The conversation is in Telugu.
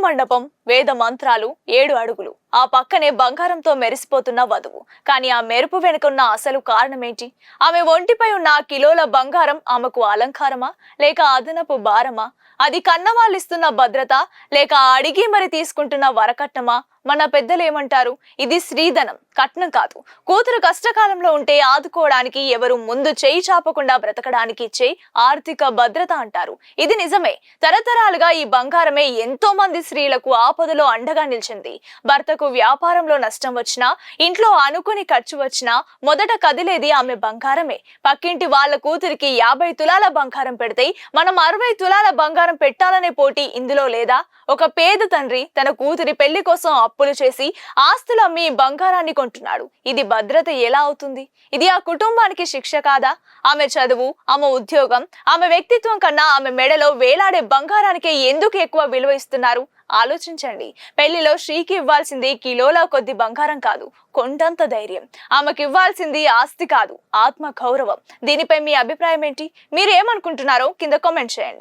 మండపం, వేద మంత్రాలు, 7 అడుగులు, ఆ పక్కనే బంగారంతో మెరిసిపోతున్న వధువు. కానీ ఆ మెరుపు వెనుకున్న అసలు కారణమేంటి? ఆమె ఒంటిపై ఉన్న కిలోల బంగారం ఆమెకు అలంకారమా లేక అదనపు భారమా? అది కన్నవాళ్ళిస్తున్న భద్రత లేక అడిగి మరి తీసుకుంటున్న వరకట్నమా? మన పెద్దలు ఏమంటారు? ఇది శ్రీధనం, కట్నం కాదు. కూతురు కష్టకాలంలో ఉంటే ఆదుకోవడానికి, ఎవరు ముందు చేయి చాపకుండా బ్రతకడానికి ఇచ్చే ఆర్థిక భద్రత అంటారు. ఇది నిజమే. తరతరాలుగా ఈ బంగారమే ఎంతో మంది స్త్రీలకు ఆపదలో అండగా నిలిచింది. భర్తకు వ్యాపారంలో నష్టం వచ్చినా, ఇంట్లో అనుకుని ఖర్చు వచ్చినా మొదట కదిలేది ఆమె బంగారమే. పక్కింటి వాళ్ళ కూతురికి 50 తులాల బంగారం పెడితే మనం 60 తులాల బంగారం పెట్టాలనే పోటీ ఇందులో లేదా? ఒక పేద తండ్రి తన కూతురి పెళ్లి కోసం అప్పులు చేసి ఆస్తులు అమ్మి బంగారాన్ని కొంటున్నాడు. ఇది భద్రత ఎలా అవుతుంది? ఇది ఆ కుటుంబానికి శిక్ష కాదా? ఆమె చదువు, ఆమె ఉద్యోగం, ఆమె వ్యక్తిత్వం కన్నా ఆమె మెడలో వేలాడే బంగారానికే ఎందుకు ఎక్కువ విలువ ఇస్తున్నారు? ఆలోచించండి. పెళ్లిలో శ్రీకి ఇవ్వాల్సింది కిలోల కొద్ది బంగారం కాదు, కొండంత ధైర్యం. ఆమెకి ఇవ్వాల్సింది ఆస్తి కాదు, ఆత్మ గౌరవం. దీనిపై మీ అభిప్రాయం ఏంటి? మీరు ఏమనుకుంటున్నారో కింద కామెంట్ చేయండి.